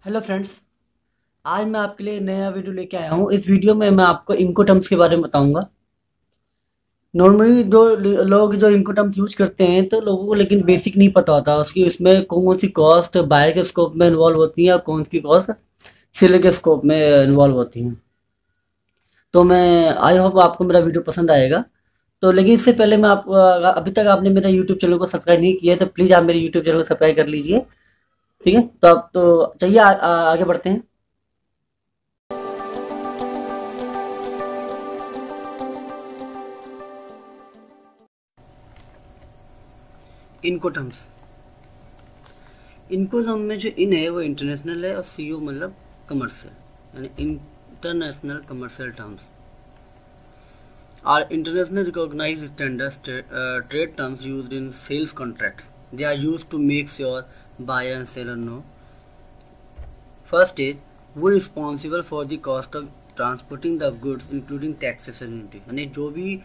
Hello friends. आज मैं आपके लिए नया वीडियो लेके आया हूँ। इस वीडियो में मैं आपको इनकोटर्म्स के बारे में बताऊंगा। नॉर्मली जो लोग जो इनकोटर्म्स यूज करते हैं तो लोगों को लेकिन बेसिक नहीं पता होता उसकी, उसमें कौन कौन सी कॉस्ट बायर के स्कोप में इन्वॉल्व होती हैं और कौन सी कॉस्ट सेलर के स्कोप में इन्वॉल्व होती हैं। तो मैं आई होप आपको मेरा वीडियो पसंद आएगा। तो लेकिन इससे पहले मैं आप अभी तक आपने मेरा यूट्यूब चैनल को सब्सक्राइब नहीं किया है तो प्लीज़ आप मेरे यूट्यूब चैनल को सब्सक्राइब कर लीजिए। ठीक है, तो आप तो चलिए आगे बढ़ते हैं। इनकोटर्म्स, इनको हम में जो इन है वो इंटरनेशनल है और सीओ मतलब कमर्शियल, यानी international commercial terms are international recognized standard trade terms used in sales contracts. They are used to make sure buyer and seller know first is वो responsible for the cost of transporting the goods including taxes and duty, यानी जो भी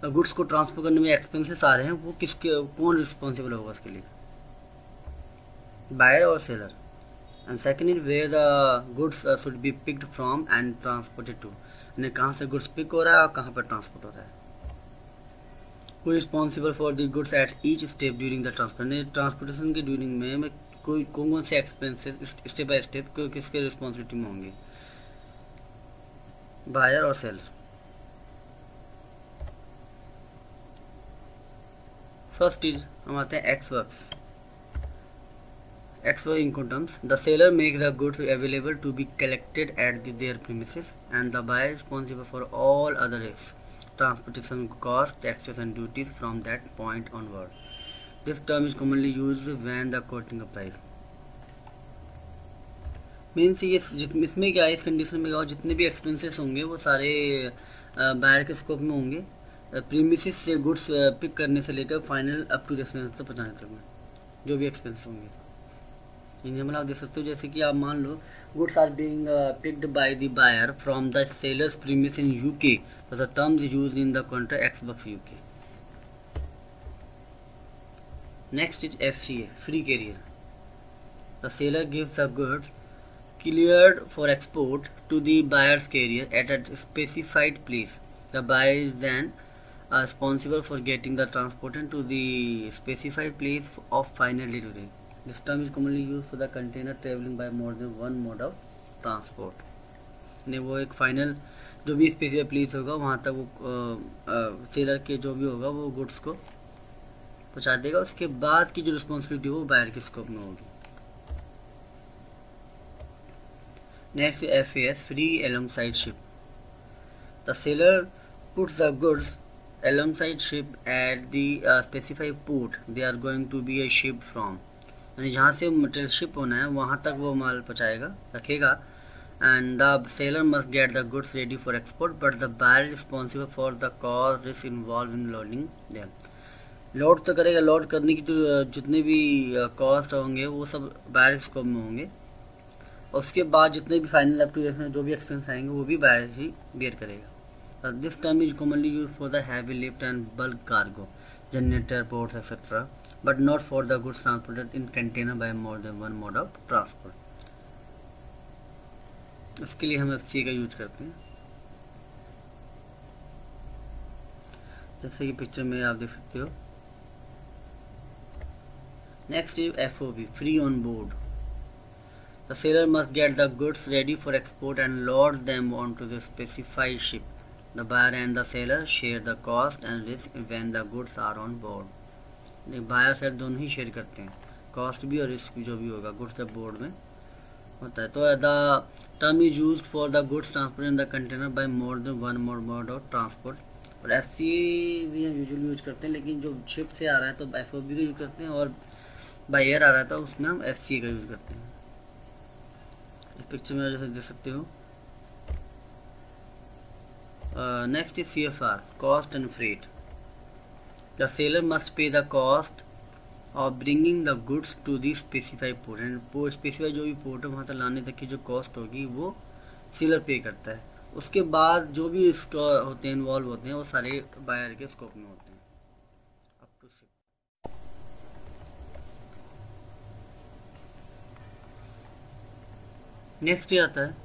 goods को transport करने में expenses आ रहे हैं वो किसके कौन रिस्पॉन्सिबल होगा उसके लिए, बायर और seller. And second is where the goods should be picked from and transported to, यानी कहाँ से गुड्स पिक हो रहा है और कहाँ पर ट्रांसपोर्ट हो रहा है। Who is responsible for the goods at each step during the transport, यानी ट्रांसपोर्टेशन के ड्यूरिंग में कोई कौन कौन से एक्सपेंसेस स्टेप बाय स्टेप किसके रिस्पॉन्सिबिलिटी में होंगे, बायर और सेलर। फर्स्ट इज हम आते हैं x works. X for Incoterms. The seller makes the goods available to be collected at their premises, and the buyer is responsible for all other transportation costs, taxes, and duties from that point onward. This term is commonly used when the quoting a price. Means ये इसमें क्या है, इस condition में क्या जितने भी expenses होंगे वो सारे बायर के स्कोप में होंगे, प्रीमिसेस से गुड्स पिक करने से लेकर फाइनल अप टू डेस्टिनेशन तक पहुँचाने तक में जो भी एक्सपेंसेस होंगे। एग्जाम्पल आप देख सकते हो, जैसे कि आप मान लो goods are being picked by the buyer from the sellers premise in UK, तो the term is used in the contract ex works UK. Next is FCA, free carrier. The seller gives the goods cleared for export to the buyer's carrier at a specified place. The buyer is then responsible for getting the transported to the specified place of final delivery. This term is commonly used for the container traveling by more than one mode of transport. ने वो एक final जो भी specific place होगा वहाँ तक वो seller के जो भी होगा वो गुड्स को पहुँचा देगा। उसके बाद की जो रिस्पॉन्सिबिलिटी वो बायर के स्कोप में होगी। Next is FAS, free alongside ship. The seller puts the goods alongside ship at the specified port they are going to be shipped from, यानी जहाँ से मटेरियल शिप होना है वहाँ तक वो माल पहुँचाएगा रखेगा। And the seller must get the goods ready for export, but the buyer is responsible for the cost risk involved in loading them. Load तो करेगा, लोड करने की तो जितने भी कॉस्ट होंगे वो सब बायर स्कोप में होंगे। उसके बाद जितने भी फाइनल एप्लीकेशन में जो भी एक्सपेंस आएंगे वो भी बायर ही बेयर करेगा। This term is commonly use for the heavy lift and bulk cargo, generator, ports etcetera, but not for the goods transported in container by more than one mode of transport. इसके लिए हम FC का use करते हैं, जैसे कि picture में आप देख सकते हो। Next is FOB, free on board. The seller must get the goods ready for export and load them onto the specified ship. The buyer and the seller share the cost and risk when the goods are on board. Buyer seller दोनों ही share करते हैं, cost भी और risk भी जो भी होगा गुड्स जब बोर्ड में होता है। तो the term is used for the goods transport in the container by more than one mode of transport. और एफसीए भी हम यूजुअली यूज करते हैं, लेकिन जो शिप से आ रहा है तो एफओबी का यूज करते हैं, और बाय एयर आ रहा है तो उसमें हम एफसीए का यूज करते हैं। पिक्चर में जैसे देख सकते हो। Next is CFR, cost and freight. The seller must pay the cost of bringing the goods to the specified port, and specified जो भी पोर्ट है वहाँ तक लाने तक की जो कॉस्ट होगी वो सेलर पे करता है। उसके बाद जो भी इसका होते हैं इन्वॉल्व होते हैं वो सारे बायर के स्कोप में होते हैं। अप टू नेक्स्ट ये आता है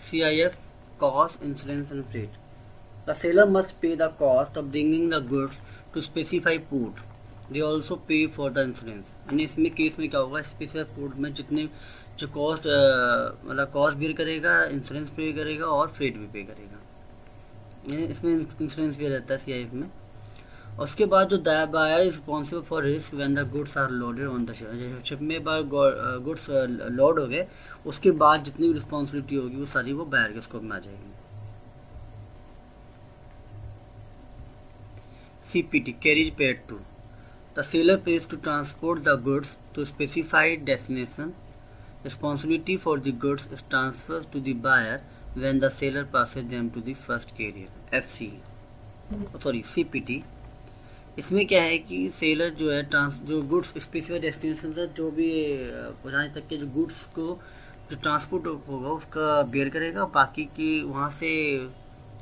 CIF, cost, insurance and freight. The seller must pay the cost of bringing the goods to specified port. They also pay for the insurance. यानी इसमें केस में क्या होगा, स्पेसिफाइड पोर्ट में जितने जो कॉस्ट मतलब कॉस्ट भी करेगा, इंश्योरेंस पे करेगा और फ्रेट भी पे करेगा। इसमें इंश्योरेंस भी रहता है CIF में। उसके बाद जो buyer is responsible for risk when the goods are loaded on the ship. Ship में बार गुड्स लोड हो गए, उसके बाद जितनी भी रिस्पॉन्सिबिलिटी होगी वो सारी वो बायर के स्कोप में आ जाएगी। CPT, carriage paid to. The seller pays to transport the goods to specified destination. Responsibility for the goods is transferred to the buyer when the seller passes them to the first carrier। CPT। इसमें क्या है कि seller जो है जो goods specific destination तक जो भी पहुँचाने तक के जो गुड्स को जो ट्रांसपोर्ट होगा उसका बेयर करेगा, बाकी की वहाँ से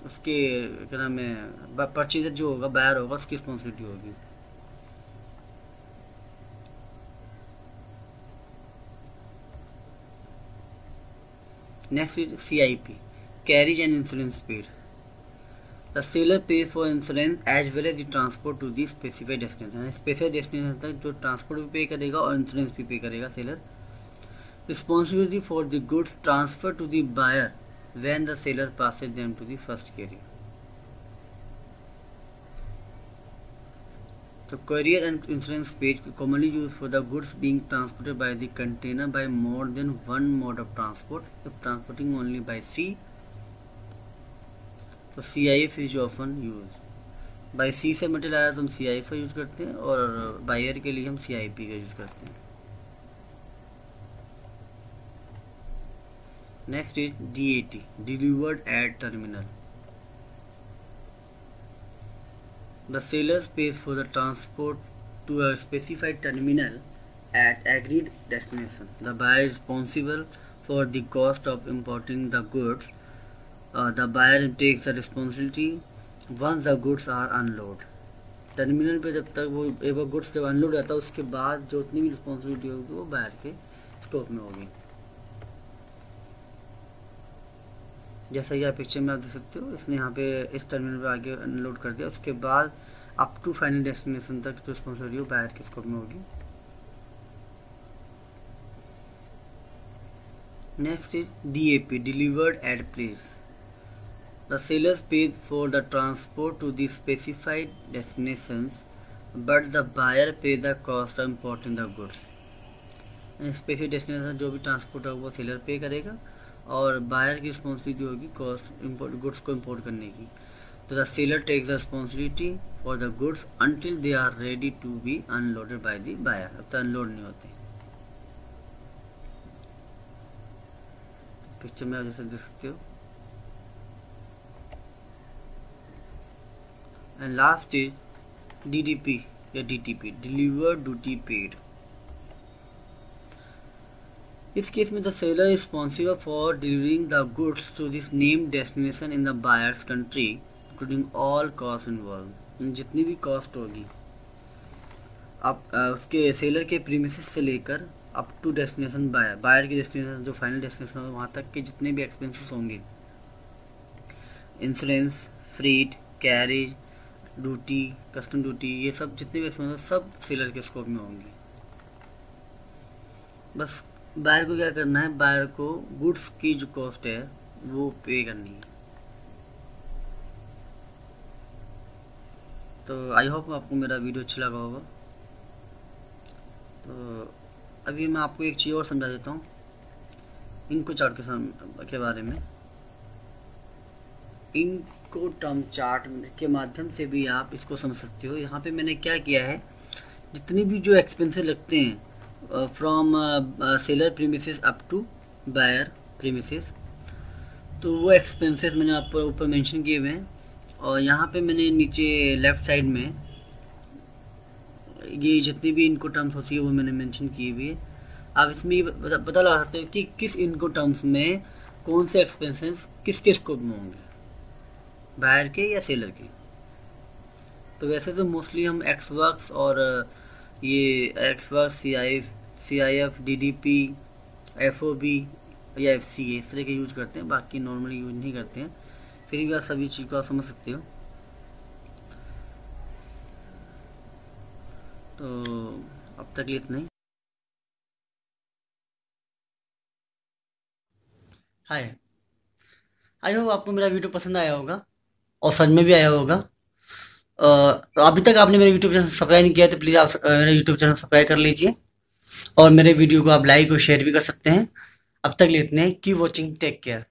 उसके क्या नाम है परचेजर जो होगा बायर होगा उसकी रिस्पॉन्सिबिलिटी होगी। Next is CIP, carriage and insurance paid. The seller pays for insurance as well as the transport to the specified destination। Specified destination तक जो ट्रांसपोर्ट भी पे करेगा और इंश्योरेंस भी पे करेगा seller. Responsibility for the goods transferred to the buyer when the seller passes them to the first carrier। So courier and insurance paid commonly used for the goods being transported by the container by more than one mode of transport। If transporting only by sea, तो CIF is often use. By sea से material आया तो हम CIF का use करते हैं और by air के लिए हम CIP का यूज करते हैं। Next is DAT, delivered at terminal. The sellers pays for the transport to a specified terminal at agreed destination. The buyer responsible for the cost of importing the goods. The buyer takes the responsibility once the goods are unloaded। Terminal पे जब तक वो एक बार goods जब unload रहता है उसके बाद जो उतनी भी रिस्पॉन्सिबिलिटी होगी वो बायर के स्कोप में होगी। जैसा कि आप पिक्चर में आप देख सकते हो, इसने यहाँ पे इस टर्मिनल पे आगे अनलोड कर दिया, उसके बाद अप टू फाइनल डेस्टिनेशन तक जो रिस्पॉन्सिबिलिटी वो बायर के स्कोप में होगी। Next is DAP, delivered at place. The sellers paid for the transport to the specified destinations, but the buyer pays the cost of importing the goods। Specific destination जो भी transport होगा वो seller पे करेगा और buyer की responsibility होगी cost import goods को इम्पोर्ट करने की। तो the seller takes the responsibility for the goods until they are ready to be unloaded by the buyer. अब तक अनलोड नहीं होते। पिक्चर में आप जैसे देख सकते हो। And last is DDP या DTP, delivered duty paid। इस केस में the seller is responsible for delivering the goods to this named destination in the buyer's country, including all costs involved। जितनी भी कॉस्ट होगी अब उसके सेलर के premises से लेकर अप टू डेस्टिनेशन बायर की डेस्टिनेशन जो फाइनल डेस्टिनेशन होगा वहाँ तक के जितने भी एक्सपेंसेस होंगे, insurance, freight, carriage, duty, custom duty, ये सब जितने भी एक्सपेंसेस सब सेलर के स्कोप में होंगे। बस बायर को क्या करना है, बायर को गुड्स की जो कॉस्ट है वो पे करनी है। तो आई होप आपको मेरा वीडियो अच्छा लगा होगा। तो अभी मैं आपको एक चीज़ और समझा देता हूँ इनको चार्ट के बारे में। इनको टर्म चार्ट के माध्यम से भी आप इसको समझ सकते हो। यहाँ पे मैंने क्या किया है, जितनी भी जो एक्सपेंसेस लगते हैं from seller premises up to buyer premises, तो वो एक्सपेंसेस मैंने आपको ऊपर मेंशन किए हुए हैं। और यहाँ पे मैंने नीचे लेफ्ट साइड में ये जितनी भी इनको टर्म्स होती है वो मैंने मेंशन की हुई है। आप इसमें पता लगा सकते हो कि किस इनको टर्म्स में कौन से एक्सपेंसेस किसके स्कोप में होंगे, बायर के या सेलर के। तो वैसे तो मोस्टली हम एक्स वर्क्स और ये x work, CIF, DDP, FOB या FCA इस तरह के यूज करते हैं, बाकी नॉर्मली यूज नहीं करते हैं। फिर भी आप सभी चीज़ को आप समझ सकते हो। तो अब तक इतना ही। हाय, आई होप आपको मेरा वीडियो पसंद आया होगा और समझ में भी आया होगा। तो अभी तक आपने मेरे यूट्यूब चैनल सब्सक्राइब नहीं किया तो प्लीज़ आप मेरा यूट्यूब चैनल सब्सक्राइब कर लीजिए और मेरे वीडियो को आप लाइक और शेयर भी कर सकते हैं। अब तक इतने, कीप वॉचिंग, टेक केयर।